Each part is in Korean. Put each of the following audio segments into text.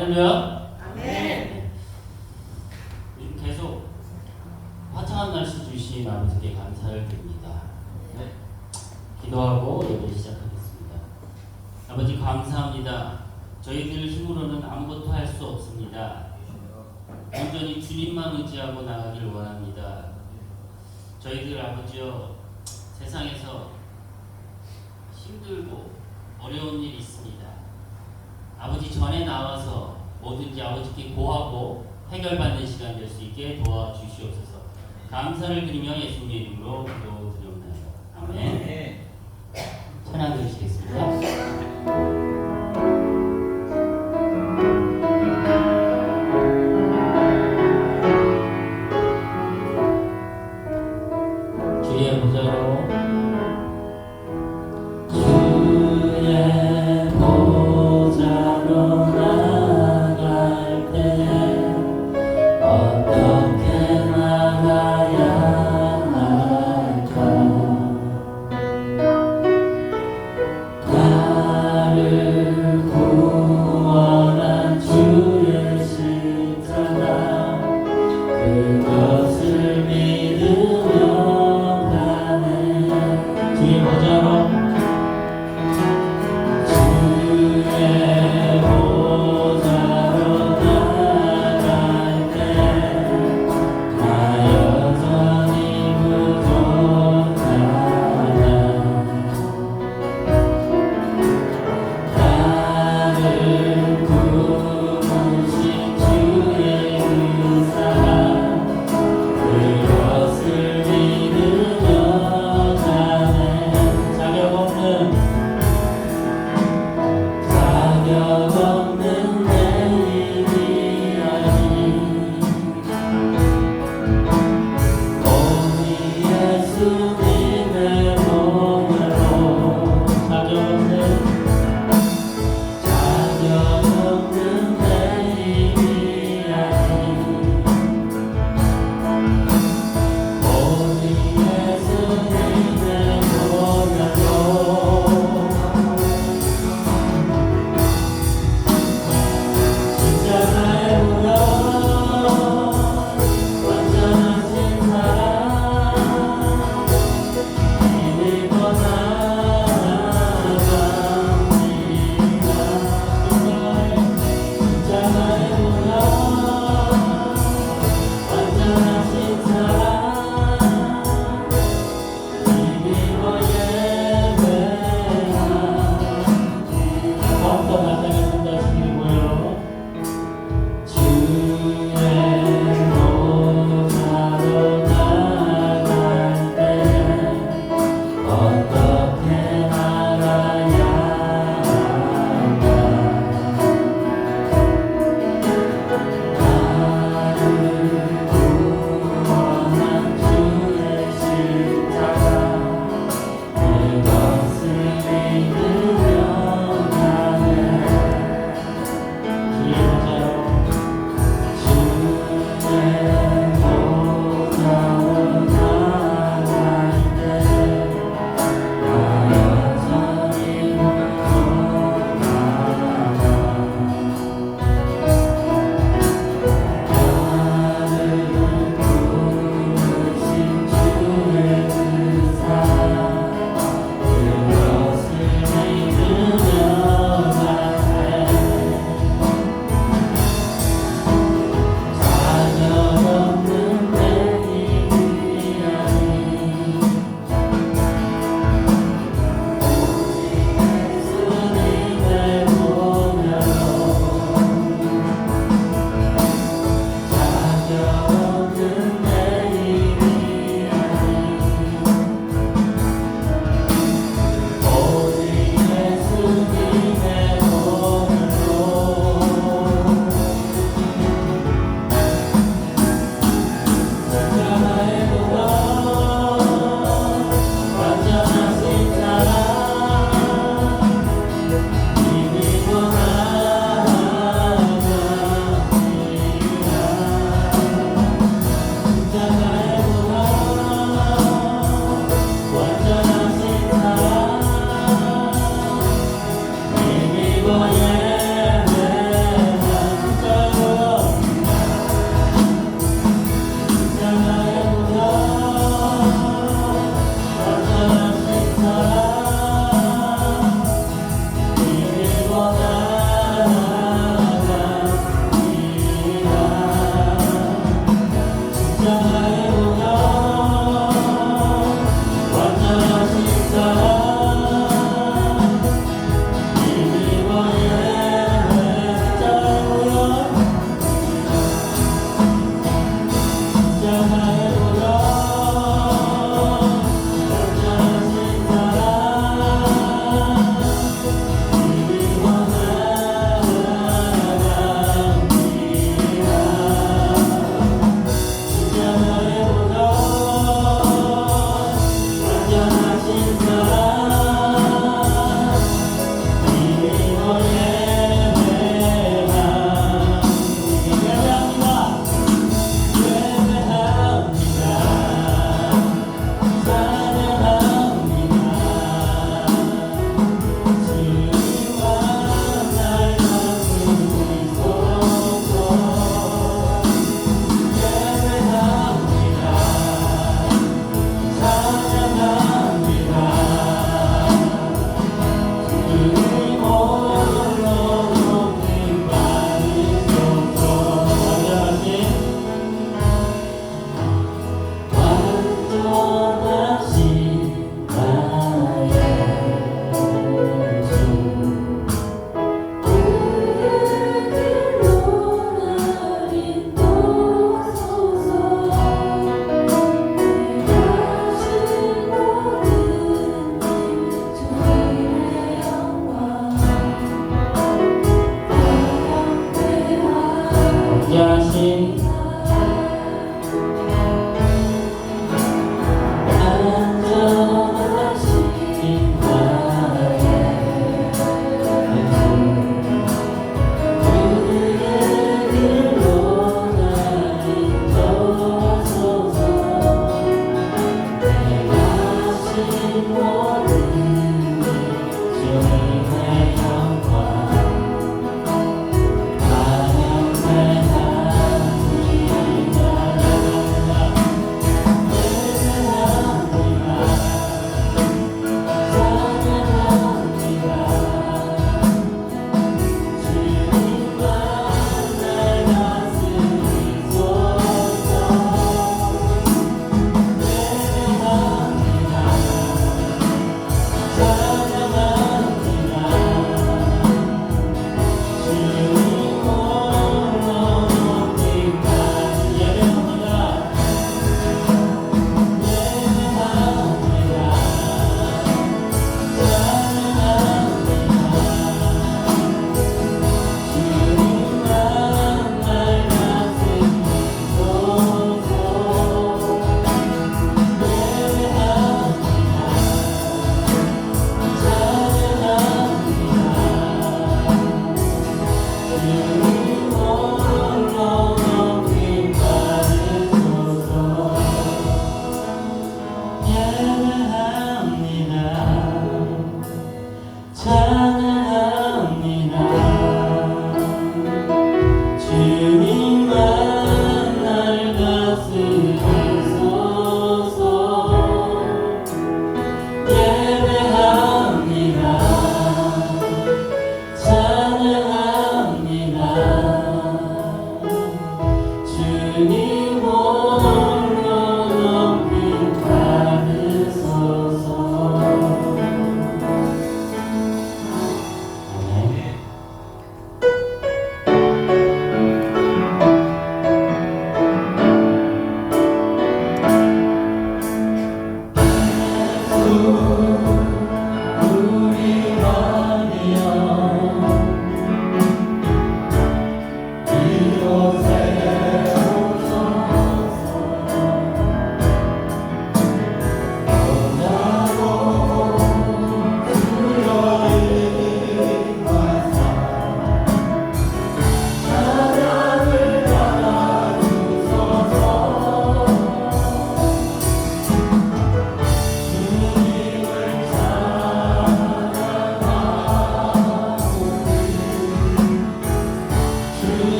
할렐루야. 아멘. 계속 화창한 날씨 주신 아버지께 감사를 드립니다. 네. 기도하고 예배 시작하겠습니다. 아버지 감사합니다. 저희들 힘으로는 아무것도 할 수 없습니다. 온전히 주님만 의지하고 나가길 원합니다. 저희들 아버지여 세상에서 힘들고 어려운 일이 있습니다. 아버지 전에 나와서 뭐든지 아버지께 고하고 해결받는 시간 될 수 있게 도와주시옵소서. 감사를 드리며 예수님의 이름으로 기도드리옵나이다. 아멘. 찬양 드리시겠습니다. 주의 보좌로 주의 보좌로 나갈 때 어떻게 나가야 할까?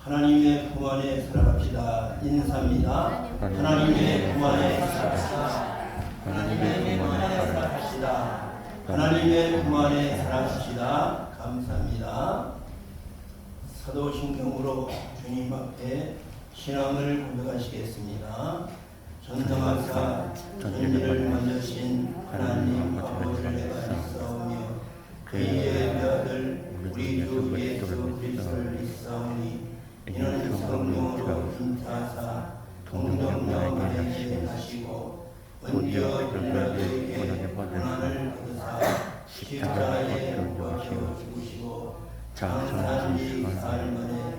하나님의 품 안에 살아갑시다. 인사입니다. 하나님의 품 안에 살아갑시다. 하나님의 품 안에 살아갑시다. 하나님의 품 안에 살아갑시다. 감사합니다. 사도신경으로 주님 앞에 신앙을 고백하시겠습니다. 전능하사 전지를 만드신 하나님 아버지를 내가 믿사오며 그의 아들 우리 주 예수 그리스도를 믿사오니 이는 성령으로 인자하사 동정녀에게 하시고 먼저 빌라도에게 고난을 받으사 십자가에 못 박혀 죽으시고 장사한 지 사흘 만에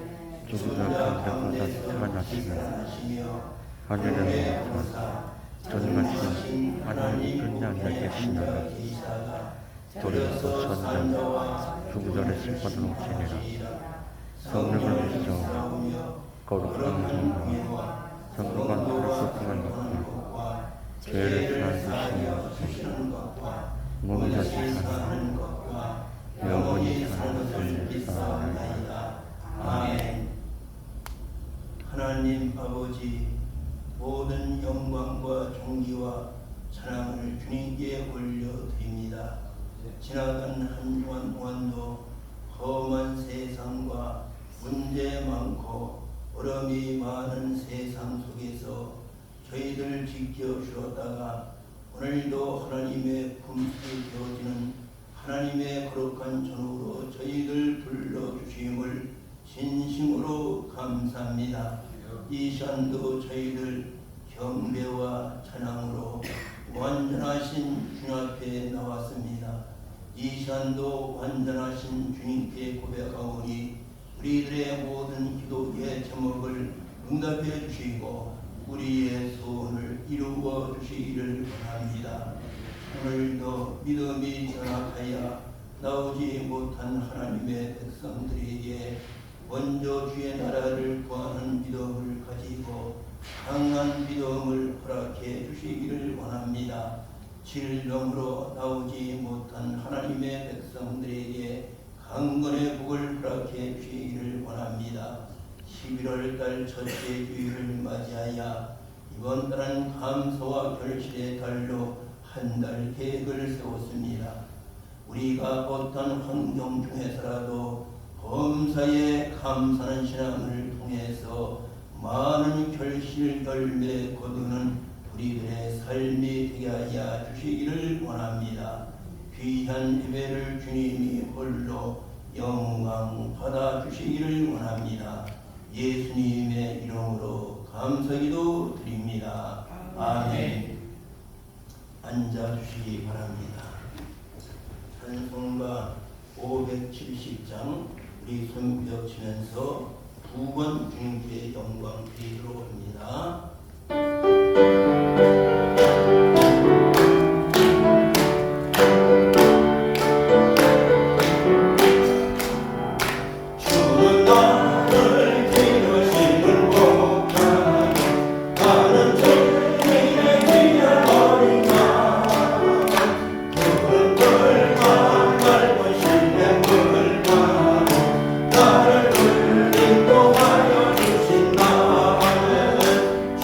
죽으다 가운데서 살아나시며 하늘에 오르사 전능하신 하나님 끝나게 계시나가 도리어서 선자와 죽으더래 심판으로 오시니라. 성령을 믿어 거룩한 성령과 성부간 그리스도만 것과 죄를 사하시는 것과 몸이 다시 사는 것과 영원히 사는 것을 믿사옵나이다. 아멘. 하나님 아버지, 모든 영광과 존귀와 찬양을 주님께 올려드립니다. 지나간 한 주간 동안도 험한 세상과 문제 많고 어려움이 많은 세상 속에서 저희들 지켜주었다가 오늘도 하나님의 품속에 되어지는 하나님의 거룩한 전후로 저희들 불러주심을 진심으로 감사합니다. 이 시간도 저희들 경배와 찬양으로 완전하신 주님 앞에 나왔습니다. 이 시간도 완전하신 주님께 고백하오니 우리들의 모든 기도의 제목을 응답해 주시고 우리의 소원을 이루어 주시기를 원합니다. 오늘도 믿음이 전학하여 나오지 못한 하나님의 백성들에게 먼저 주의 나라를 구하는 믿음을 가지고 강한 믿음을 허락해 주시기를 원합니다. 질병으로 나오지 못한 하나님의 백성들에게 강건의 복을 허락해 주시기를 원합니다. 11월 달 첫째 주일을 맞이하여 이번 달은 감사와 결실의 달로 한 달 계획을 세웠습니다. 우리가 어떤 환경 중에서라도 범사에 감사하는 신앙을 통해서 많은 결실 열매 거두는 우리들의 삶이 되게 하여 주시기를 원합니다. 귀한 예배를 주님이 홀로 영광 받아 주시기를 원합니다. 예수님의 이름으로 감사기도 드립니다. 아멘. 앉아주시기 바랍니다. 찬송가 570장 우리 손뼉 치면서 2번 주님께 영광 드리도록 합니다. 주는 나를 기르시는 복장 나는 주님의 귀한 어린 양 푸른 물과 맑은 실내물과 나를 인도하여 주신 나는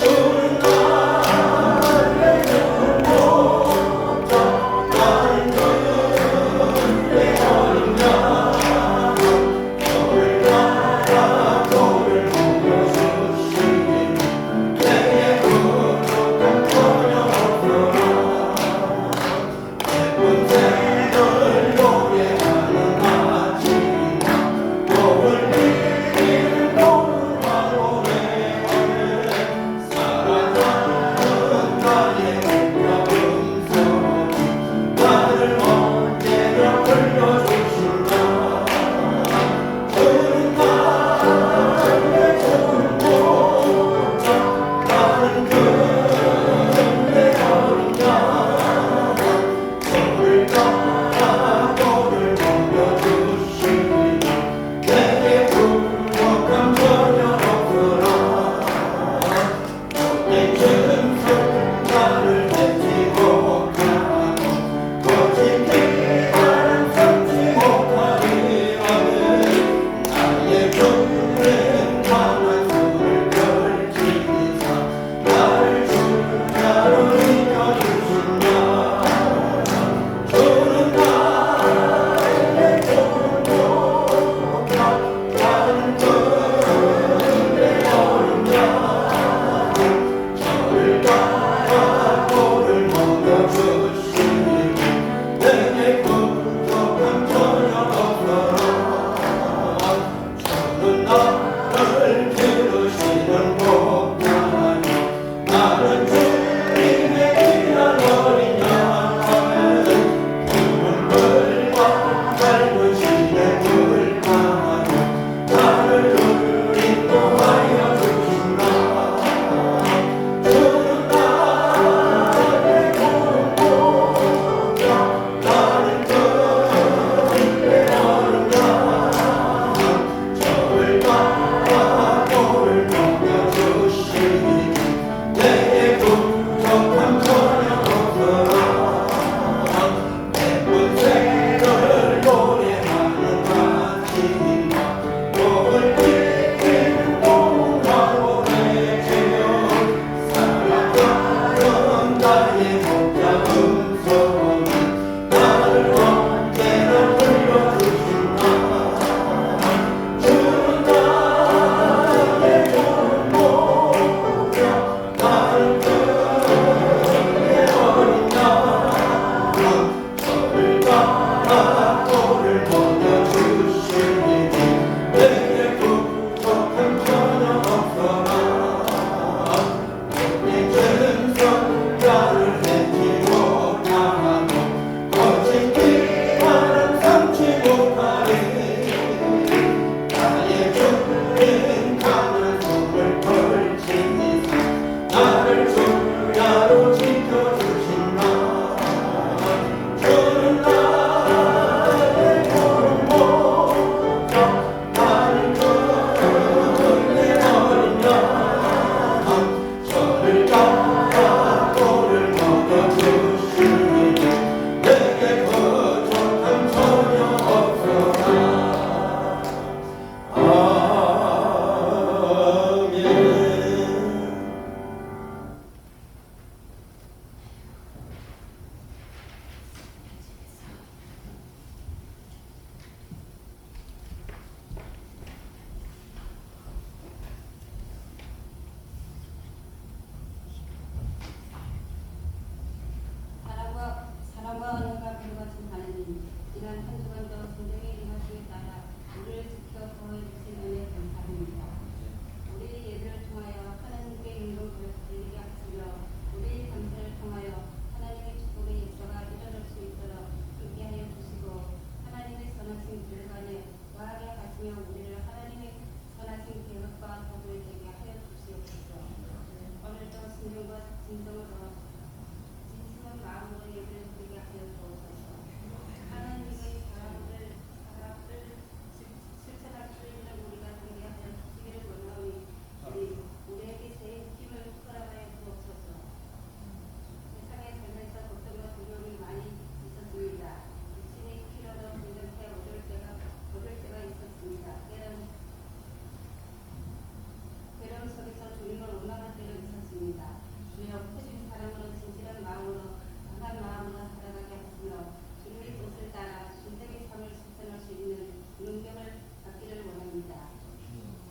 주여 크신 사랑으로 진실한 마음으로 강한 마음으로 살아가게 하시며 주님의 뜻을 따라 인생의 삶을 실천할 수 있는 능력을 받기를 원합니다.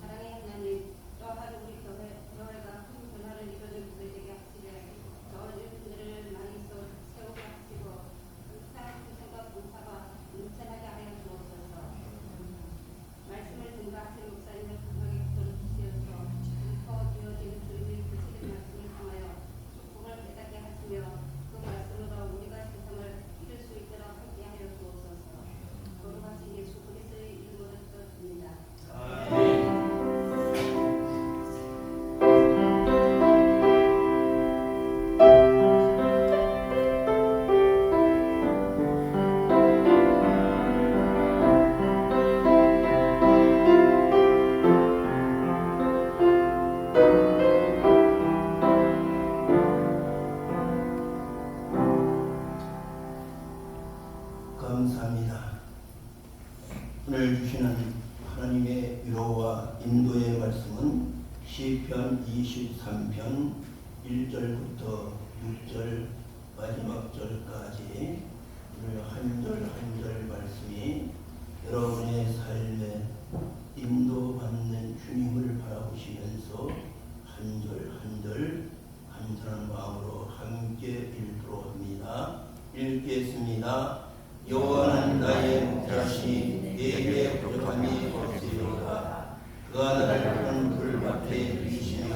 사랑의 하나님, 또 하루 우리 교회가 큰 변화를 이루는 교회 되게 하시되 저 어린이들을 많이 세우게 하시고 항상 생각 봉사가 넘쳐나게 하여 주옵소서. 말씀을 증거하신 목사님을 강하게 붙들어 주시어서 읊어주어지는 주님의 구체적인 말씀을 통하여 축복을 깨닫게 하시며 그 말씀으로 우리가 세상을 이룰 수 있도록 함께하여 주옵소서. 거룩하신 예수 그리스도의 이름으로 기도드립니다. 감사합니다. 오늘 주시는 하나님의 위로와 인도의 말씀은 시편 23편 1절부터 6절 마지막 절까지 오늘 한 절 한 절 말씀이 여러분의 삶에 인도받는 주님을 바라보시면서 한 절 한 절 간절한 마음으로 함께 읽도록 합니다. 읽겠습니다. 여호와는 나의 목자시니 내게 부족함이 없으리로다. 그가 나를 푸른 풀밭에 이시며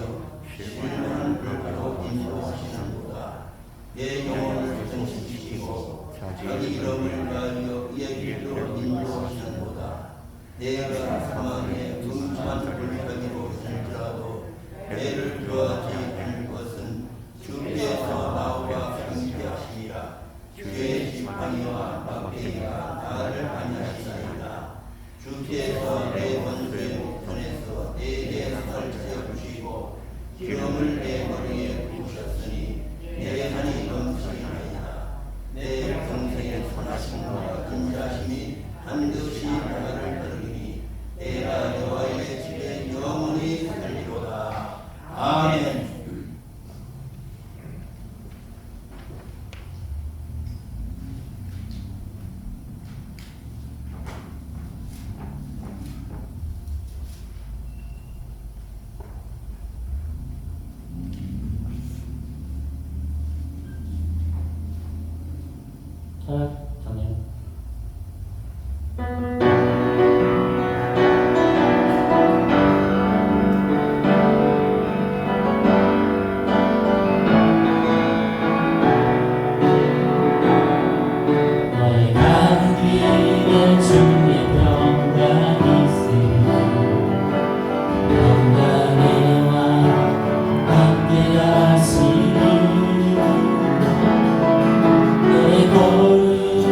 시원한 물가로 인도하시는도다. 내 영혼을 정식시키고 자기 이름을 위하여 그의 길로 인도하시는도다. 내가 사망의 둥침한 골짜기로 갈지라도 배를 좋아하지 않을 것은 주께서 나와 함께하시리라. 주의 지팡이와 막대기가 나를 안위하시나이다. 주께서 내 번뇌의 목전에서 내게 상을 채워주시고 기름을 내 머리에 부으셨으니 내 산이 넘치나이다. 내 평생의 선하심과 근자심이 반드시 나를 따르리니 내가 여호와의 집에 영원히 살리로다. 아멘. 찬양. 너의 가는 길에 주의 평강이 있으리 평강에와 함께 하시리 내 걸음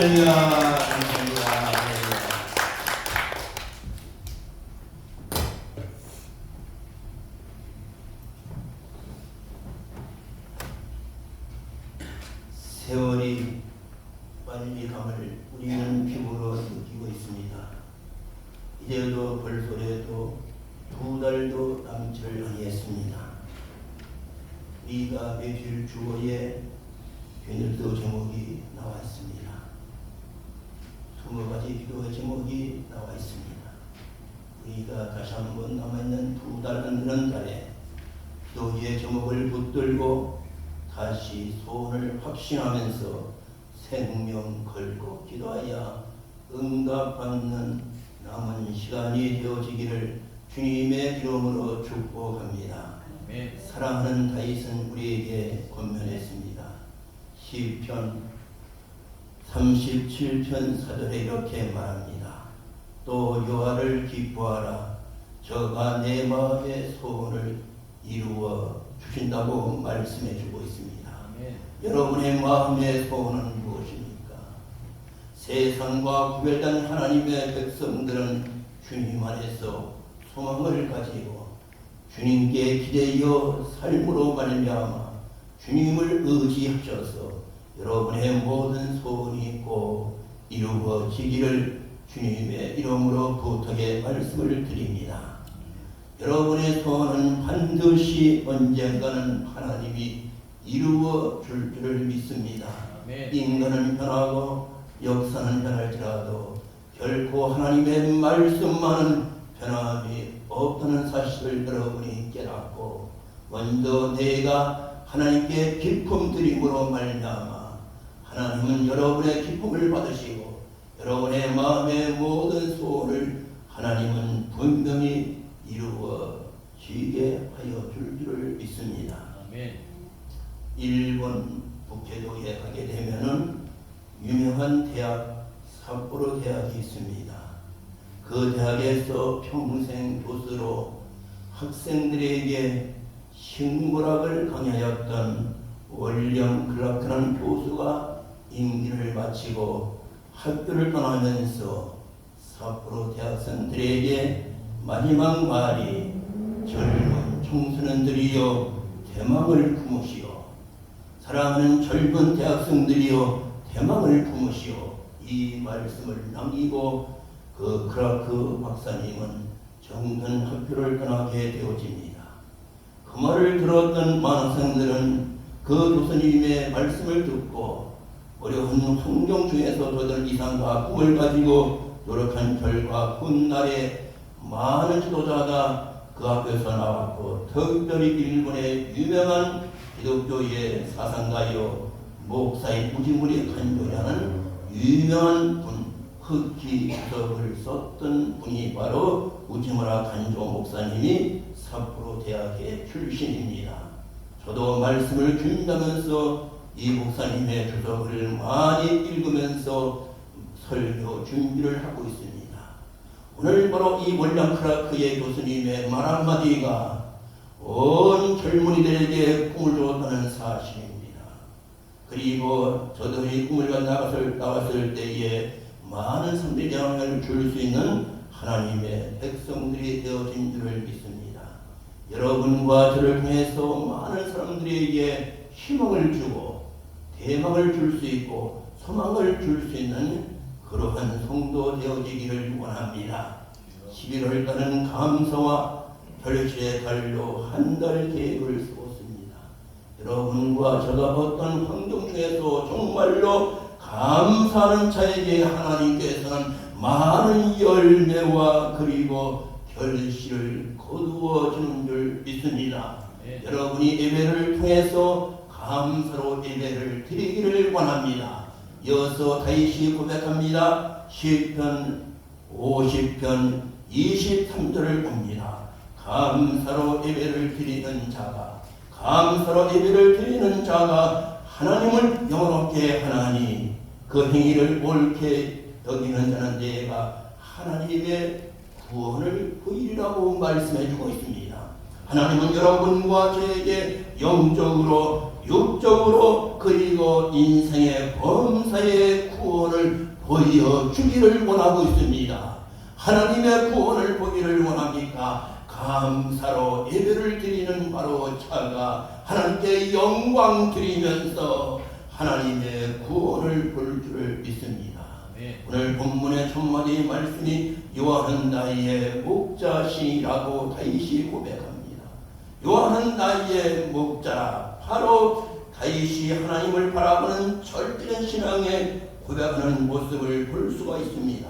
할렐루야. 할렐루야. 세월이 빨리 감을 우리는 피부로 느끼고 있습니다. 이제도 벌써라도 2달도 남지를 아니했습니다. 우리가 며칠 주어에 베늘도 제목이 나와 있습니다. 20가지 기도의 제목이 나와 있습니다. 우리가 다시 한번 남아있는 2달 안 되는 달에 기도의 제목을 붙들고 다시 소원을 확신하면서 생명 걸고 기도하여 응답받는 남은 시간이 되어지기를 주님의 이름으로 축복합니다. 사랑하는 다윗은 우리에게 권면했습니다. 시편 37편 4절에 이렇게 말합니다. 또 여호와를 기뻐하라. 저가 내 마음의 소원을 이루어 주신다고 말씀해 주고 있습니다. 여러분의 마음의 소원은 무엇입니까? 세상과 구별된 하나님의 백성들은 주님 안에서 소망을 가지고 주님께 기대어 삶으로 말미암아 주님을 의지하셔서 여러분의 모든 소원이 꼭 이루어지기를 주님의 이름으로 부탁의 말씀을 드립니다. 여러분의 소원은 반드시 언젠가는 하나님이 이루어 줄 줄을 믿습니다. 인간은 변하고 역사는 변할지라도 결코 하나님의 말씀만은 변함이 없다는 사실을 여러분이 깨닫고 먼저 내가 하나님께 기쁨 드림으로 말미암아 하나님은 여러분의 기쁨을 받으시고 여러분의 마음의 모든 소원을 하나님은 분명히 이루어지게 하여 줄 줄을 믿습니다. 일본 북해도에 가게 되면은 유명한 대학 삿포로 대학이 있습니다. 그 대학에서 평생 교수로 학생들에게 식물학을 강의하였던 월령 클라크라는 교수가 임기를 마치고 학교를 떠나면서 삿포로 대학생들에게 마지막 말이 젊은 청소년들이여 대망을 품으시오. 사랑하는 젊은 대학생들이여 대망을 품으시오. 이 말씀을 남기고 그 크라크 박사님은 정든 학교를 떠나게 되어집니다. 그 말을 들었던 많은 학생들은 그 교수님의 말씀을 듣고 어려운 환경 중에서 저들 이상과 꿈을 가지고 노력한 결과 훗날에 많은 지도자가 그 학교에서 나왔고 특별히 일본의 유명한 기독교의 사상가요 목사인 우지무리 간조라는 유명한 분 흑기 서적을 썼던 분이 바로 우지무라 간조 목사님이 삿포로 대학의 출신입니다. 저도 말씀을 준비하면서 이 목사님의 주석을 많이 읽으면서 설교 준비를 하고 있습니다. 오늘 바로 이 월량 크라크의 교수님의 말 한마디가 온 젊은이들에게 꿈을 주었다는 사실입니다. 그리고 저들이 꿈을 가지고 나갔을 때에 많은 사람들이 영향을 줄 수 있는 하나님의 백성들이 되어진 줄을 믿습니다. 여러분과 저를 통해서 많은 사람들에게 희망을 주고 대망을 줄 수 있고 소망을 줄 수 있는 그러한 성도 되어지기를 원합니다. 11월 달은 감사와 결실의 달로 한 달 계획을 세웠습니다. 여러분과 제가 어떤 환경 중에서 정말로 감사하는 자에게 하나님께서는 많은 열매와 그리고 결실을 거두어 주는 줄 믿습니다. 여러분이 예배를 통해서 감사로 예배를 드리기를 원합니다. 이어서 다윗이 고백합니다. 시편 50편 23절을 봅니다. 감사로 예배를 드리는 자가 하나님을 영원롭게 하나니 그 행위를 옳게 여기는 자는 내가 하나님의 구원을 보이리라고 말씀해 주고 있습니다. 하나님은 여러분과 저에게 영적으로, 육적으로, 그리고 인생의 범사의 구원을 보여주기를 원하고 있습니다. 하나님의 구원을 보기를 원합니까? 감사로 예배를 드리는 바로 차가 하나님께 영광 드리면서 하나님의 구원을 볼 줄을 믿습니다. 오늘 본문의 첫마디 말씀이 요한은 나의 목자시라고 다윗이 고백합니다. 요한은 나의 목자라. 바로 다윗이 하나님을 바라보는 절대적인 신앙의 고백하는 모습을 볼 수가 있습니다.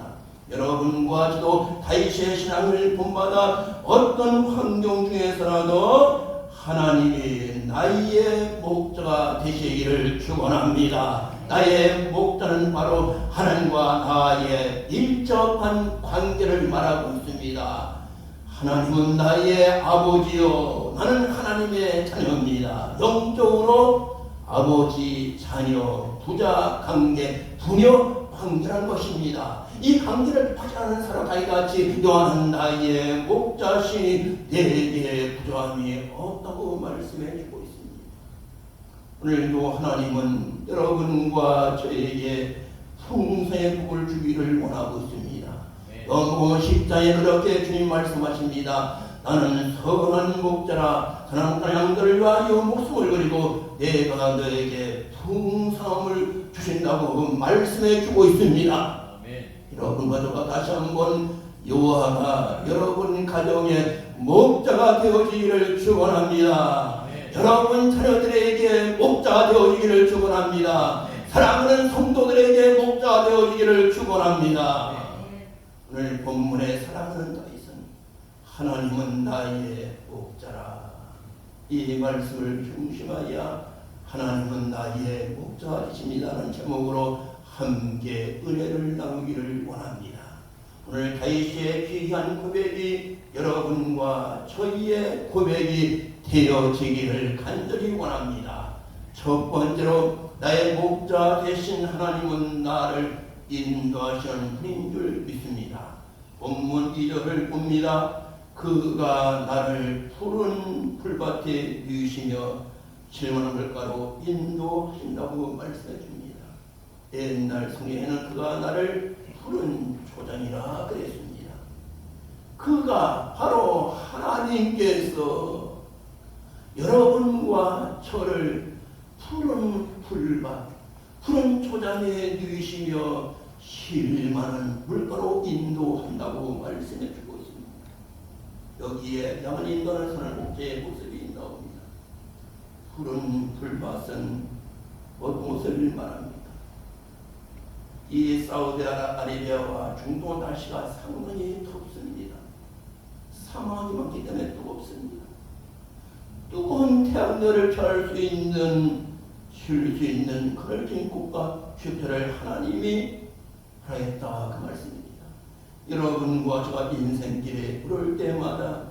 여러분과 저도 다윗의 신앙을 본받아 어떤 환경 중에서라도 하나님이 나의 목자가 되시기를 축원합니다. 나의 목자는 바로 하나님과 나의 밀접한 관계를 말하고 있습니다. 하나님은 나의 아버지요, 나는 하나님의 자녀입니다. 영적으로 아버지, 자녀, 부자 관계, 부녀 관계라는 것입니다. 이 관계를 파지하는 사람 다윗같이 요한은 나의 목자시니 내게 부족함이 없다고 말씀해 주고 있습니다. 오늘도 하나님은 여러분과 저에게 풍성의 복을 주기를 원하고 있습니다. 요한복음 10장에 그렇게 주님 말씀하십니다. 나는 선한 목자라. 선한 양들을 위하여 목숨을 버리고 내가 너에게 풍성함을 주신다고 말씀해 주고 있습니다. 여러분과 저가 다시 한번 여호와가 여러분 가정의 목자가 되어지기를 축원합니다. 여러분 자녀들에게 목자가 되어지기를 축원합니다. 사랑하는 성도들에게 목자가 되어지기를 축원합니다. 오늘 본문의 사랑하는 다윗은 하나님은 나의 목자라. 이 말씀을 중심하여 하나님은 나의 목자가 되십니다라는 제목으로 함께 은혜를 나누기를 원합니다. 오늘 다윗의 귀한 고백이 여러분과 저희의 고백이 되어지기를 간절히 원합니다. 첫 번째로 나의 목자 되신 하나님은 나를 인도하시는 분인 줄 믿습니다. 본문 2절을 봅니다. 그가 나를 푸른 풀밭에 누이시며 질문한 걸가로 인도하신다고 말씀해 줍니다. 옛날 성경에는 그가 나를 푸른 초장이라 그랬습니다. 그가 바로 하나님께서 여러분과 저를 푸른 풀밭, 푸른 초장에 누이시며 쉴만한 물가로 인도한다고 말씀해 주고 있습니다. 여기에 양을 인도하는 선한 목자의 모습이 나옵니다. 푸른 풀밭은 어떤 것을 말합니다. 이 사우디아라비아와 중동 날씨가 상당히 덥습니다. 사막이 많기 때문에 뜨겁습니다. 뜨거운 태양열을 피할 수 있는, 쉴 수 있는 그럴 곳과 슈터를 하나님이 하겠다 그 말씀입니다. 여러분과 저가 인생길에 그럴 때마다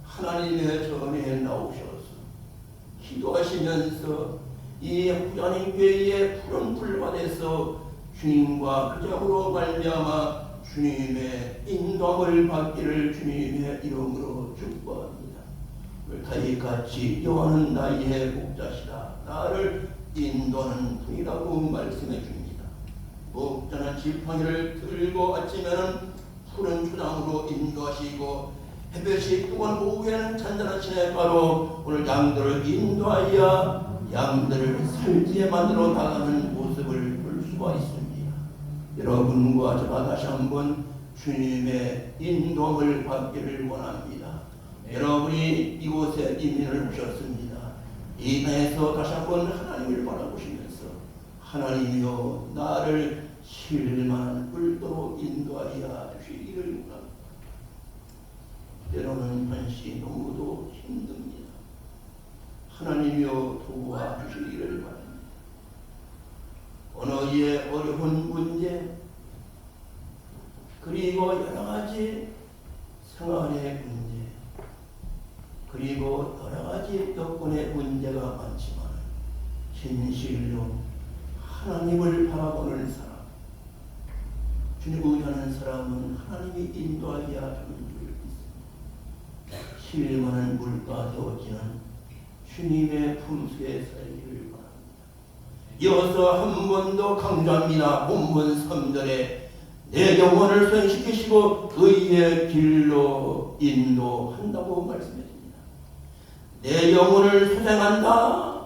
하나님의 전에 나오셔서 기도하시면서 이 하나님 교회의 푸른 풀밭에서 주님과 그자로 말미암아 주님의 인도함을 받기를 주님의 이름으로 축복합니다. 다윗같이 여호와는 나의 목자시다. 나를 인도하는 분이라고 말씀해 줍니다. 목자는 지팡이를 들고 아침에는 푸른 초장으로 인도하시고 햇볕이 뜨거운 오후에는 잔잔한 시냇가로 오늘 양들을 인도하여 양들을 살지에 만들어 나가는 모습을 볼 수가 있습니다. 여러분과 저가 다시 한번 주님의 인도함을 받기를 원합니다. 여러분이 이곳에 이민을 오셨습니다. 이 땅에서 다시 한번 하나님을 바라보시면서 하나님이여 나를 쉴만한 뿔도로 인도하여 주시기를 원합니다. 때로는 한시 너무도 힘듭니다. 하나님이여 도와주시기를 바랍니다. 언어의 어려운 문제, 그리고 여러 가지 생활의 문제, 그리고 여러 가지 여건의 문제가 많지만 진실로 하나님을 바라보는 사람, 주님을 의지하는 사람은 하나님이 인도하여 주는 줄 믿습니다. 실망하는 물가 되어지는 주님의 품수에 살기를 바랍니다. 이어서 한 번 더 강조합니다. 본문 3절에 내 영혼을 손시키시고 의의 길로 인도한다고 말씀했습니다. 내 영혼을 소생한다.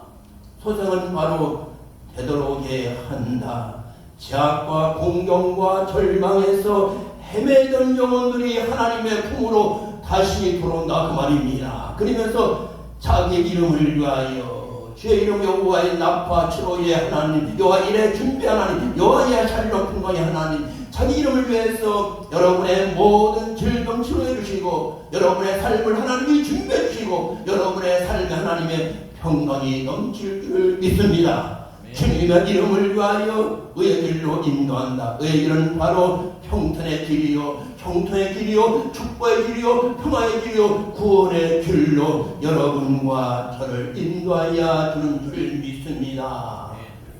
소생은 바로 되돌아오게 한다. 제약과 공경과 절망에서 헤매던 영혼들이 하나님의 품으로 다시 들어온다 그 말입니다. 그러면서 자기 이름을 위하여 주의 이름 여호와의 나파 치로의 하나님 여호와 이레 준비 하나님 여호와의 샬롬 풍성의 하나님 자기 이름을 위해서 여러분의 모든 질병 치료해 주시고 여러분의 삶을 하나님이 준비해 주시고 여러분의 삶에 하나님의 평강이 넘칠 줄 믿습니다. 주님의 이름을 위하여 의의 길로 인도한다. 의의 길은 바로 평탄의 길이요 형통의 길이요 축복의 길이요 평화의 길이요 구원의 길로 여러분과 저를 인도하여 주는 줄 믿습니다.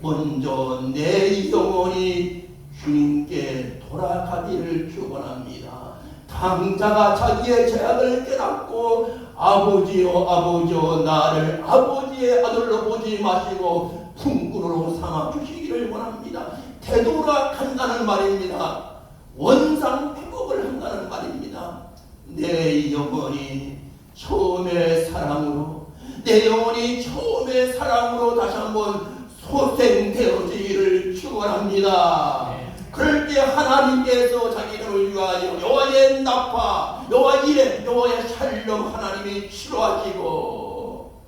먼저 내 영혼이 주님께 돌아가기를 축원합니다. 강자가 자기의 죄악을 깨닫고 아버지여 나를 아버지의 아들로 보지 마시고 품꾼으로 삼아주시기를 원합니다. 되돌아간다는 말입니다. 원상 회복을 한다는 말입니다. 내 영혼이 처음의 사랑으로 다시 한번 소생되어지기를 축원합니다. 그럴 때 하나님께서 자기 이름을 위하여 여호와의 나파 여호와 이레 여호와의 샬롬 하나님이 치료하시고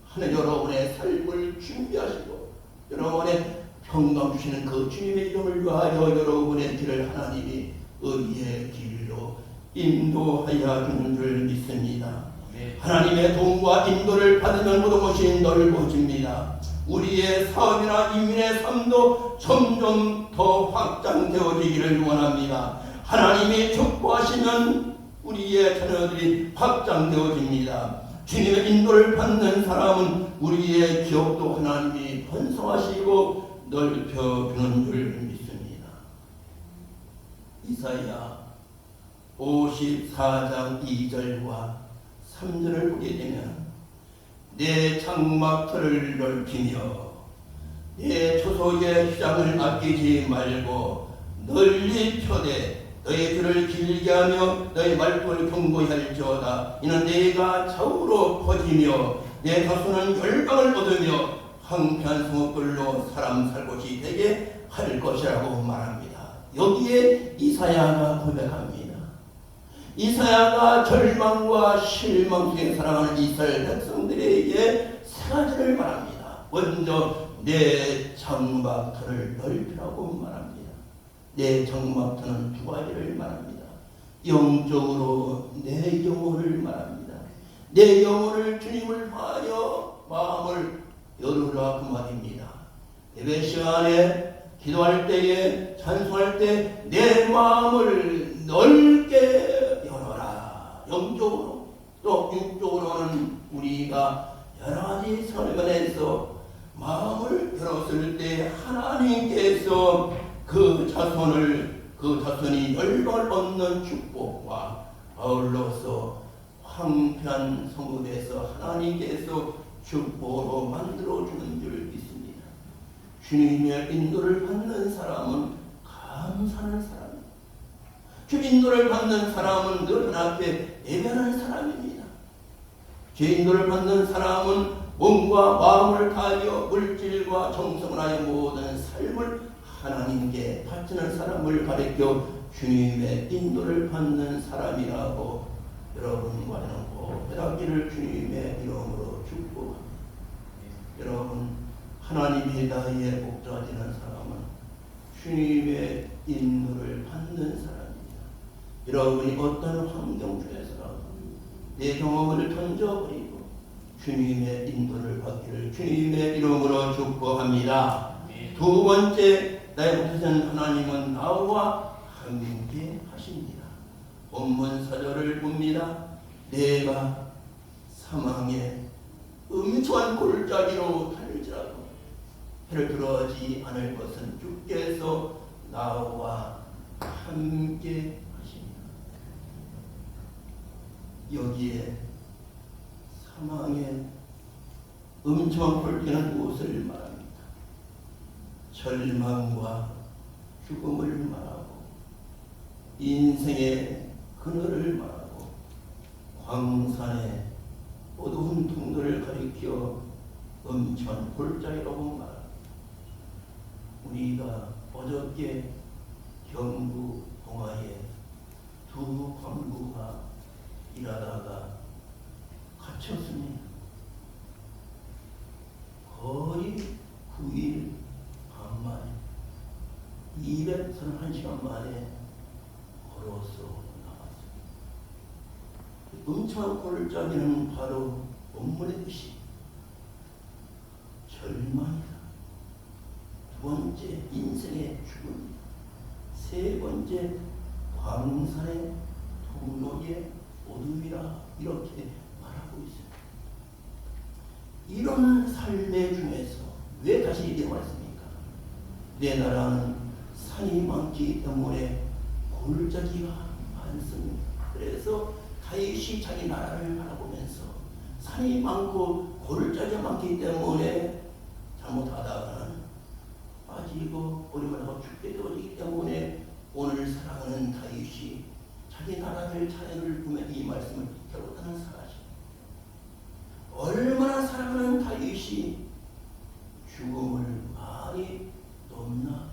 하늘 여러분의 삶을 준비하시고 여러분의 평강 주시는 그 주님의 이름을 위하여 여러분의 길을 하나님이 의의 길로 인도하여 주는 줄 믿습니다. 하나님의 도움과 인도를 받으면 모든 것이 넓어집니다. 우리의 사업이나 인민의 삶도 점점 더 확장되어지기를 원합니다. 하나님이 축복하시면 우리의 자녀들이 확장되어집니다. 주님의 인도를 받는 사람은 우리의 기업도 하나님이 번성하시고 넓혀주는 줄 믿습니다. 이사야 54장 2절과 3절을 보게 되면 내 장막터를 넓히며 내 초소의 휘장을 아끼지 말고 널리 펴되 너의 귀를 길게 하며 너의 말뚝을 견고히 할지어다. 이는 내가 좌우로 퍼지며 내 자손은 열방을 얻으며 황폐한 성읍들로 사람 살 곳이 되게 할 것이라고 말합니다. 여기에 이사야가 고백합니다. 이사야가 절망과 실망 속에 살아가는 이스라엘 백성들에게 세 가지를 말합니다. 먼저 내 장막터를 넓히라고 말합니다. 내 장막터는 두 가지를 말합니다. 영적으로 내 영혼을 말합니다. 내 영혼을 주님을 위하여 마음을 열으라 그 말입니다. 예배 시간에 기도할 때에 찬송할 때 내 마음을 넓게 열어라. 영적으로 또 육적으로는 우리가 여러 가지 설명에서 마음을 열었을 때 하나님께서 그 자손이 열방을 얻는 축복과 아울러서 황폐한 성읍에서 하나님께서 축복으로 만들어주는 줄 믿습니다. 주님의 인도를 받는 사람은 감사하는 사람입니다. 주님 인도를 받는 사람은 늘 하나님께 예배하는 사람입니다. 주의 인도를 받는 사람은 몸과 마음을 다하여 물질과 정성을 하여 모든 삶을 하나님께 바치는 사람을 가리켜 주님의 인도를 받는 사람이라고 여러분과는 꼭 깨닫기를 주님의 이름으로 축복합니다. 여러분, 하나님의 나의 목자가 되는 사람은 주님의 인도를 받는 사람입니다. 여러분이 어떤 환경 중에서라도 내 경험을 던져버리고 주님의 인도를 받기를 주님의 이름으로 축복합니다. 두 번째, 나의 목자신 하나님은 나와 함께 하십니다. 본문 4절을 봅니다. 내가 사망의 음침한 골짜기로 달릴지라도 해를 들어가지 않을 것은 주께서 나와 함께 하십니다. 여기에 사망의 음침한 꼴찌는 무엇을 말합니까? 절망과 죽음을 말하고 인생의 그늘을 말하고 광산의 어두운 통로를 가리켜 음침한 골짜기라고 말합니다. 우리가 어저께 경부 동화에 두 광부가 일하다가 갇혔습니다. 거의 9일 반 만에 231시간 만에 걸어서 나왔습니다. 음침한 골짜기는 바로 본문의 뜻이 절망이다. 두 번째 인생의 죽음, 세 번째 광산의 통로의 어둠이라 이렇게 말하고 있습니다. 이런 삶의 중에서 왜 다시 이렇게 말했습니까? 내 나라는 산이 많기 때문에 골짜기가 많습니다. 그래서 다윗이 자기 나라를 바라보면서 산이 많고 골짜기가 많기 때문에 잘못하다가는 빠지고 어림을 하고 죽게 되어지기 때문에 오늘 사랑하는 다윗이 자기 나라를 자연을 보며 이 말씀을 결국하는 사라지. 얼마나 사랑하는 다윗이 죽음을 많이 넘나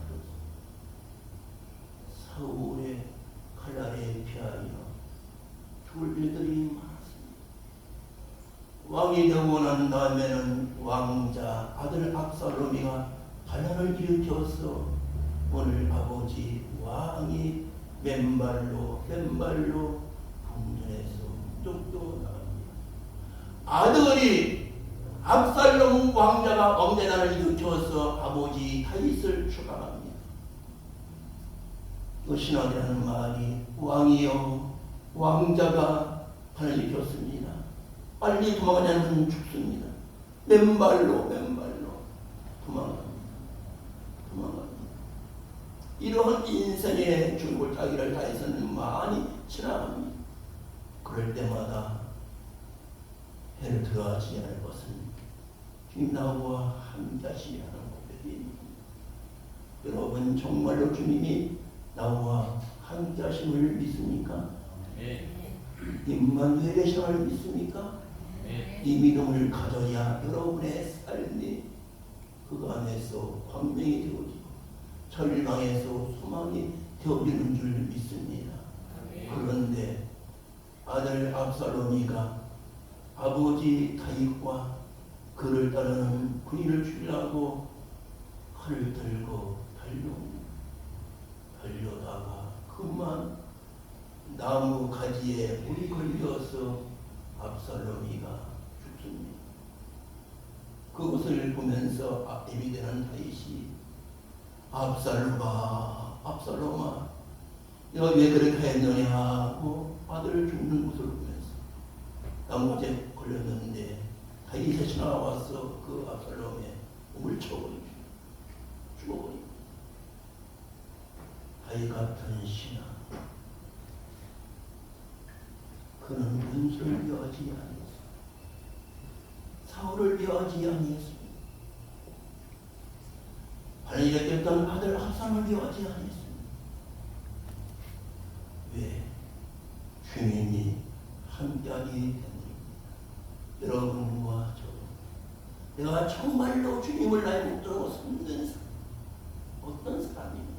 사울의 칼날에 피하여 죽을 일들이 많았습니다. 왕이 되고 난 다음에는 왕자 아들 압살롬이가 반란을 일으켜서 오늘 아버지 왕이 맨발로 궁전에서 쫓겨 나갑니다. 아들이 압살롬 왕자가 엄대난을 일으켜서 아버지 다윗을 추방합니다. 그 신학이라는 말이 왕이여 왕자가 반을 일으켰습니다. 빨리 도망가지 않으면 죽습니다. 맨발로 도망갑니다. 이러한 인생의 중골짜기를 다해서는 많이 지나갑니다. 그럴 때마다 해를 들어가지 않을 것은 주님 나와 함께 하시라는 고백입니다. 여러분 정말로 주님이 나와 함께 하심을 믿습니까? 임마누엘의 신앙을 믿습니까? 이 믿음을 가져야 여러분의 삶이 그 안에서 광명이 되어지고 절망에서 소망이 되어지는 줄 믿습니다. 그런데 아들 압살롬이가 아버지 다윗과 그를 따르는 군인을 죽이려고 칼을 들고 달려다가 그만 나무 가지에 물이 걸려서 압살롬이가 죽습니다. 그것을 보면서 예비되는 다윗이 압살롬아 내가 왜 그렇게 했느냐 하고 아들을 죽는 모습을 보면서 나무에 걸렸는데 다윗이 지나와서 그 압살롬의 몸을 쳐버리고 죽어버리고 다윗 같은 신하 그는 원수를 위하지 아니했습니다. 사울을 위하지 아니했습니다. 반을 일으켰던 아들 압살롬을 위하지 아니했습니다. 왜? 주님이 함께하기 때문입니다. 여러분과 저 내가 정말로 주님을 나의 목적으로 삼는 사람 어떤 사람입니까?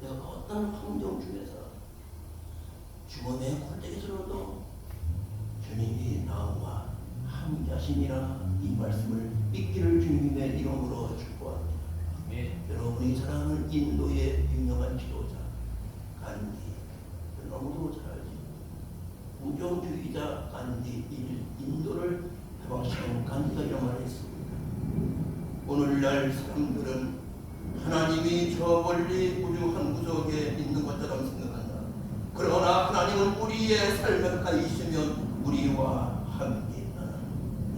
내가 어떤 환경 중에서 죽음의 골짜기에서도 주님이 나와 함께 하시니라 이 말씀을 믿기를 주님의 이름으로 축복합니다. 여러분이 사랑하는 인도의 유명한 지도자 간디 너무도 잘 알지. 우정주의자 간디 인도를 해방시킨 간디가 이런 말을 했습니다. 오늘날 사람들은 하나님이 저 멀리 우주 한 구석에 있는 것처럼 생각한다. 그러나 하나님은 우리의 삶에 가까이 있으면 우리와 함께 있다는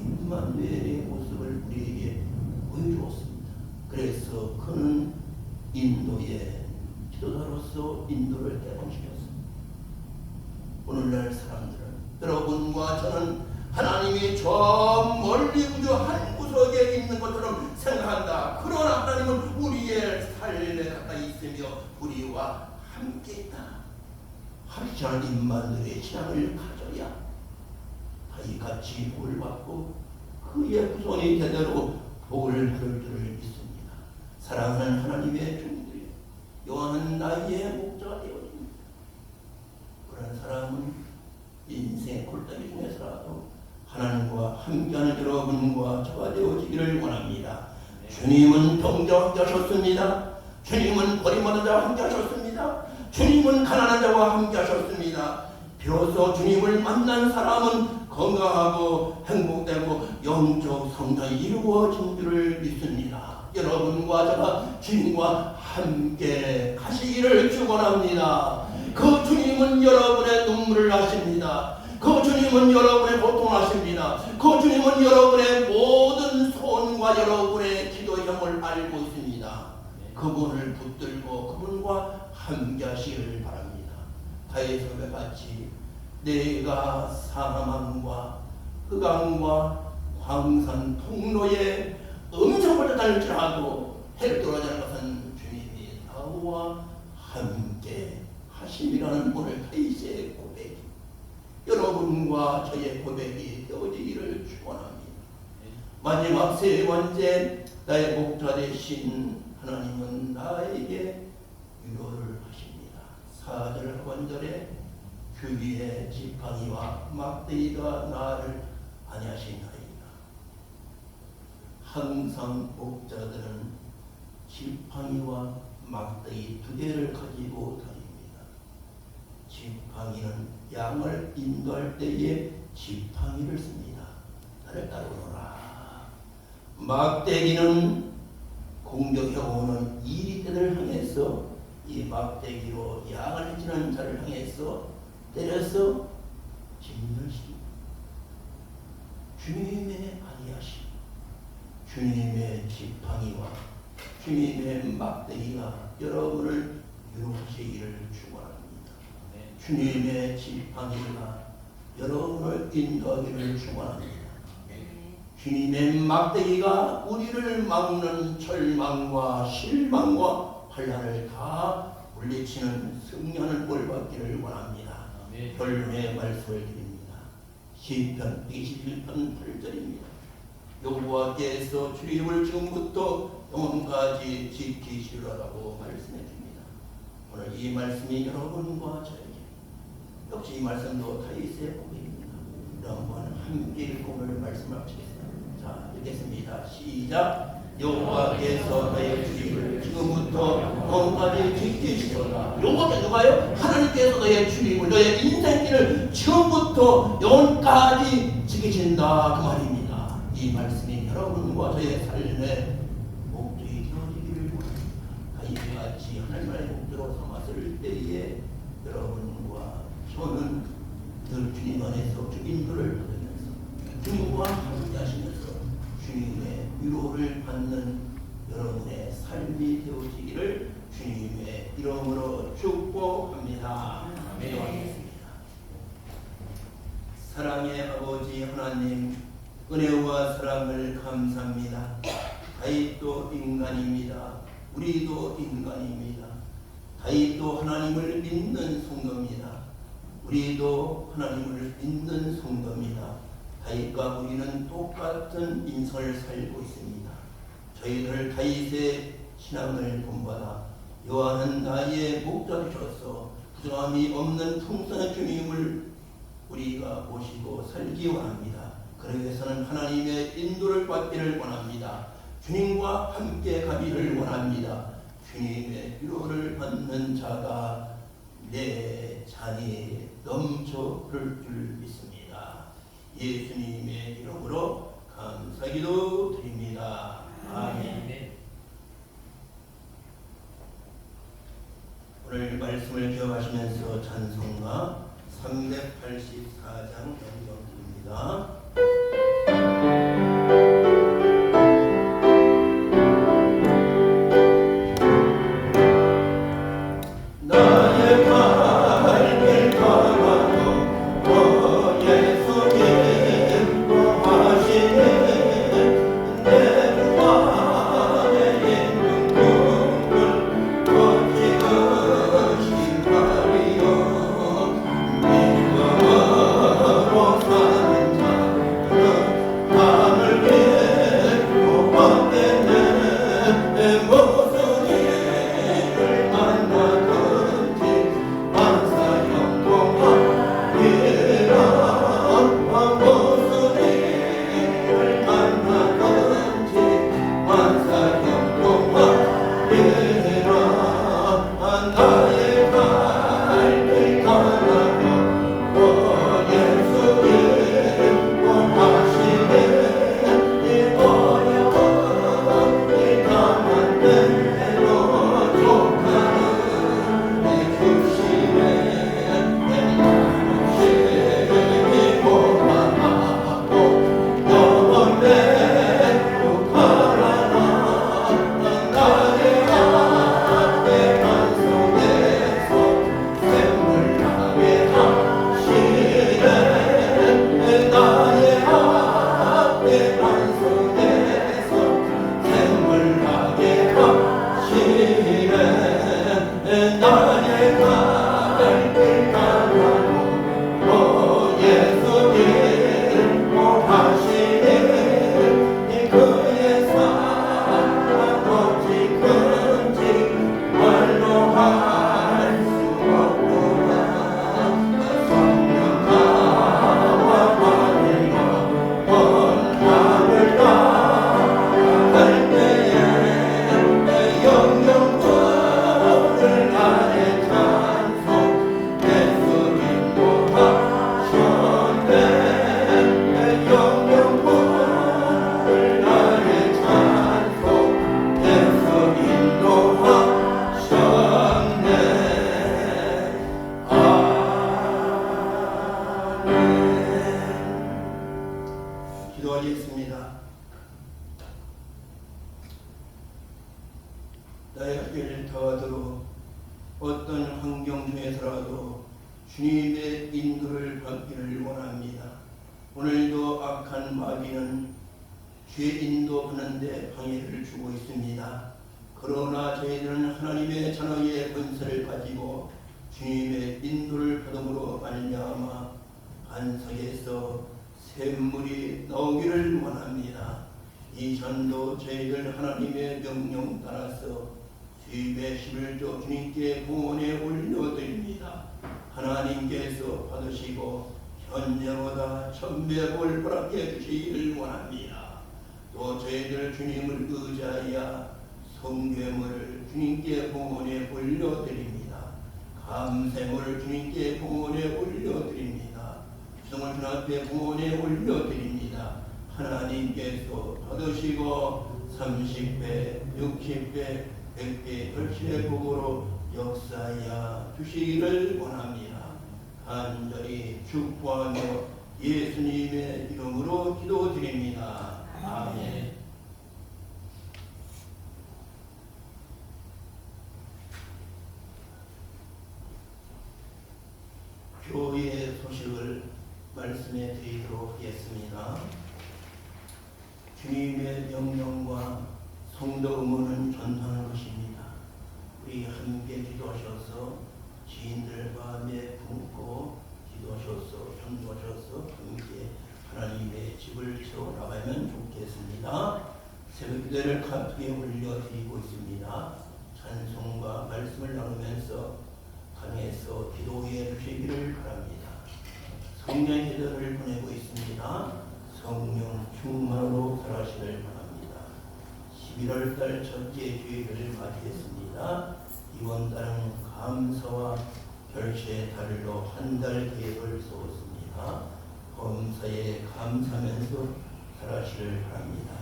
임마누엘의 모습을 우리에게 보여주었습니다. 그래서 그는 인도의 지도자로서 인도를 개방시켰습니다. 오늘날 사람들은 여러분과 저는 하나님이 저 멀리 우주 한 구석에 있는 것처럼 생각한다. 그러나 하나님은 우리의 삶에 가까이 있으며 우리와 함께 있다. 확실한 인만들의 신앙을 가져야 다이같이 복을 받고 그의 후손이 제대로 복을 받을 줄을 믿습니다. 사랑하는 하나님의 종들, 영원한 나의 목자가 되어집니다. 그런 사람은 인생의 골짜기 중에서라도 하나님과 함께하는 여러분과 저가 되어지기를 원합니다. 주님은 병자와 함께하셨습니다. 주님은 버림받은 자와 함께하셨습니다. 주님은 가난한 자와 함께하셨습니다. 비로소 주님을 만난 사람은 건강하고 행복되고 영적 성장이 이루어진 줄을 믿습니다. 여러분과 제가 주님과 함께 가시기를 축원합니다. 그 주님은 여러분의 눈물을 아십니다. 그 주님은 여러분의 고통을 아십니다. 그 주님은 여러분의 모든 소원과 여러분의 기도형을 알고 있습니다. 그분을 붙들고 그분과 함께 하시기를 바랍니다. 다윗의 같이 내가 사망과 흑암과 광산 통로에 음성을 달릴지라도 해를 떨어지는 것은 주님이 나와 함께 하심이라는 오늘 다윗의 고백, 여러분과 저의 고백이 되어지기를 축원합니다. 마지막 세 번째, 나의 목자 되신 하나님은 나에게 위로를 하십니다. 4절 하반절에 규리의 지팡이와 막대기가 나를 안위하시나이다. 항상 목자들은 지팡이와 막대기 두 개를 가지고 다닙니다. 지팡이는 양을 인도할 때에 지팡이를 씁니다. 나를 따르노라. 막대기는 공격해오는 이리떼를 향해서 이 막대기로 양을 해치는 자를 향해서 때려서 진멸시킵니다. 주님의 안위하심, 주님의 지팡이와 주님의 막대기가 여러분을 유혹하시기를 축원합니다. 주님의 지팡이가 여러분을 인도하기를 축원합니다. 주님의 막대기가 우리를 막는 절망과 실망과 환난을 다 물리치는 승리하는 꼴 받기를 원합니다. 결론의 말씀을 드립니다. 시편 21편 8절입니다. 여호와께서 주님을 지금부터 영원까지 지키시라고 말씀해 줍니다. 오늘 이 말씀이 여러분과 저에게, 역시 이 말씀도 다윗의 고백입니다. 우리 한번 함께 읽음을 말씀하시겠습니다. 자, 읽겠습니다. 시작. 여호와께서 너의 주님을 지금부터 영원까지 지키시리라. 여호와께 누가요? 하나님께서 너의 주님을, 너의 인생길을 지금부터 영원까지 지키신다 그 말입니다. 이 말씀이 여러분과 저의 삶의 목적이 되어지기를 원합니다. 다윗과 같이 하나님의 목적으로 삼았을 때에 여러분과 저는 늘 주님 안에서 주인도를 받으면서 주님과 함께 하시면서 주님의 위로를 받는 여러분의 삶이 되어지기를 주님의 이름으로 축복합니다. 기도하겠습니다. 사랑의 아버지 하나님, 은혜와 사랑을 감사합니다. 다윗도 인간입니다. 우리도 인간입니다. 다윗도 하나님을 믿는 성도입니다. 우리도 하나님을 믿는 성도입니다. 다윗과 우리는 똑같은 인생을 살고 있습니다. 저희들 다윗의 신앙을 본받아 여호와는 나의 목자 되셔서 부정함이 없는 풍성한 주님을 우리가 모시고 살기 원합니다. 그러기 위해서는 하나님의 인도를 받기를 원합니다. 주님과 함께 가기를 원합니다. 주님의 위로를 받는 자가 내 잔이 넘쳐 흐를 줄 믿습니다. 예수님의 이름으로 감사기도 드립니다. 아멘. 오늘 말씀을 기억하시면서 찬송가 384장 연주드립니다. 나의 발길 가라도 오 예수님 기도하겠습니다. 나의 학교를 더하도록 어떤 환경 중에서라도 주님의 인도를 받기를 원합니다. 오늘도 악한 마귀는 죄 인도하는데 방해를 주고 있습니다. 그러나 저희들은 하나님의 자녀의 권세를 가지고 주님의 인도를 받음으로 말미암아 반석에서 샘물이 나오기를 원합니다. 이 전도 저희들 하나님의 명령 따라서 주님의 11조 주님께 공원에 올려드립니다. 하나님께서 받으시고 현재보다 1000배를 허락해 주시기를 원합니다. 또 저희들 주님을 의지하여 성괴물을 주님께 공원에 올려드립니다. 감샘을 주님께 공원에 올려드립니다. 주성을 주 앞에 공원에 올려드립니다. 하나님께서 받으시고 30배, 60배, 100배, 10의 복으로 역사하여 주시기를 원합니다. 간절히 축복하며 예수님의 이름으로 기도드립니다. 아멘. 교회의 소식을 말씀해 드리도록 하겠습니다. 주님의 명령과 성도 의무는 전하는 것입니다. 우리 함께 기도하셔서 지인들 마음에 품고 기도하셔서 전도하셔서 함께 하나님의 집을 채워 나가면 좋겠습니다. 새벽 기도를 카톡에 올려드리고 있습니다. 찬송과 말씀을 나누면서 강에서 기도해 주시기를 바랍니다. 성령 기도를 보내고 있습니다. 성령 충만으로 살아시길 바랍니다. 11월달 첫째 주일을 맞이했습니다. 이번 달은 감사와 결시의 달로 한 달 계획을 세웠습니다. 범사에 감사하면서 살아시길 바랍니다.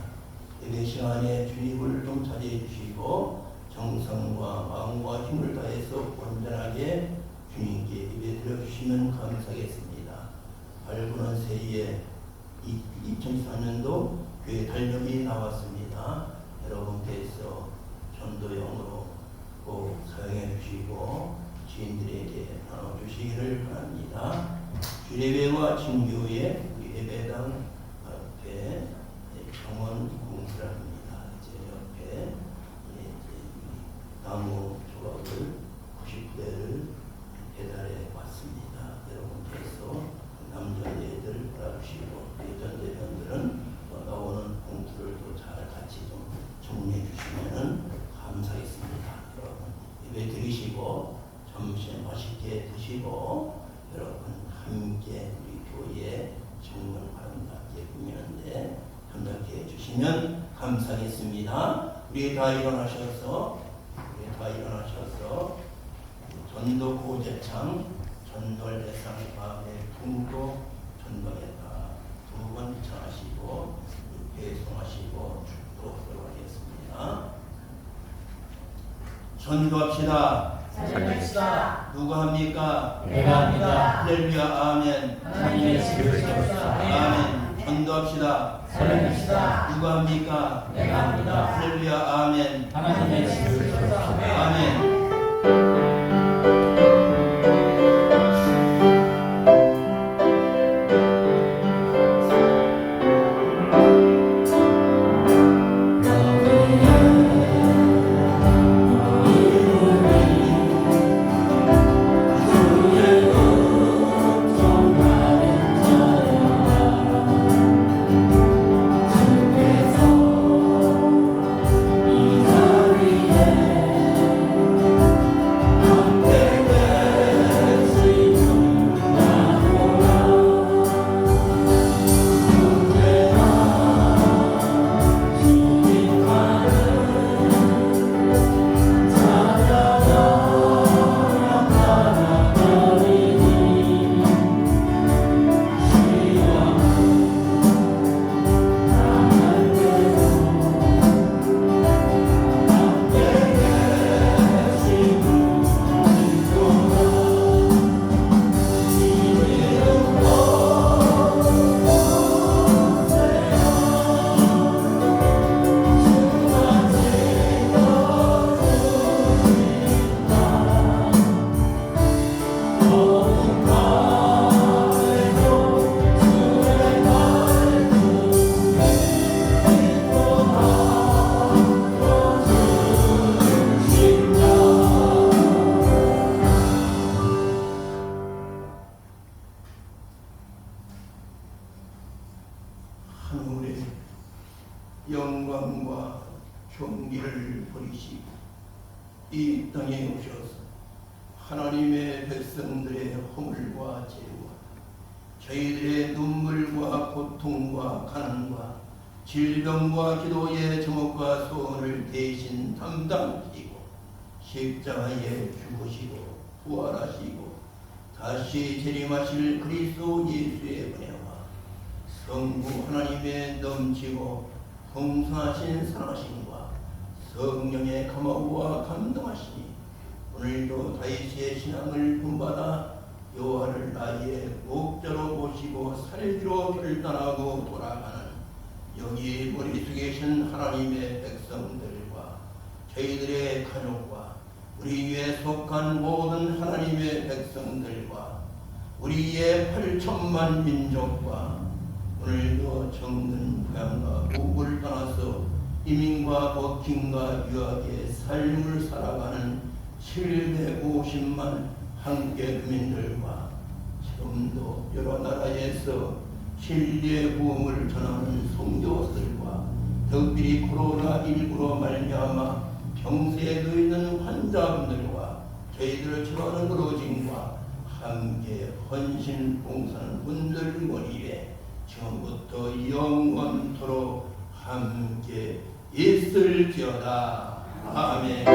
예배 시간에 주님을 좀 자리해 주시고 정성과 마음과 힘을 다해서 온전하게 주님께 예배 드려주시면 감사하겠습니다. 밝은 새해에 2024년도 교회 달력이 나왔습니다. 여러분께서 전도용으로 꼭 사용해 주시고 지인들에게 나눠주시기를 바랍니다. 주례배와 친교회 우리 예배당 앞에 정원 공사를 합니다. 제 옆에 나무 조각을 99대를 배달해 왔습니다. 여러분께서 남전대들 바라주시고 예전대변들은 나오는 봉투를 또 잘 같이 좀 정리해 주시면 감사하겠습니다. 여러분 예배 드리시고 점심 맛있게 드시고 여러분 함께 우리 교회에 정말 아름답게 꾸미는데 함께 해주시면 감사하겠습니다. 우리 다 일어나셔서 전도 고제창 전도할 대상 마음에 품고 전도에다 2번 청하시고 배송하시고 축복하도록 하겠습니다. 전도합시다. 전도합시다. 누가 합니까? 내가 합니다. 할렐루야 아멘. 하나님의 집을 세웁시다. 아멘. 전도합시다. 살려주시다. 누가 합니까? 내가 합니다. 할렐루야 아멘. 하나님의 집을 세웁시다. 아멘. 우리를 버리시고 이 땅에 오셔서 하나님의 백성들의 허물과 죄와 저희들의 눈물과 고통과 가난과 질병과 기도의 제목과 소원을 대신 담당하시고 십자가에 죽으시고 부활하시고 다시 재림하실 그리스도 예수의 은혜와 성부 하나님의 넘치고 풍성하신 선하심과 성령의 감화와 감동하시니 오늘도 다윗의 신앙을 본받아 여호와를 나의 목자로 모시고 살기로 결단하고 돌아가는 여기 머릿속에 계신 하나님의 백성들과 저희들의 가족과 우리 위에 속한 모든 하나님의 백성들과 우리의 8천만 민족과 오늘도 정든 고향과 고국을 떠나서 이민과 버킹과 유학의 삶을 살아가는 750만 한국의 국민들과 지금도 여러 나라에서 진리의 복음을 전하는 선교사들과 특별히 코로나19로 말미암아 병세에 누이는 환자분들과 저희들을 치료하는 의료진과 함께 헌신 봉사하는 분들 머리에 지금부터 영원토록 함께 있을지어다. 아멘.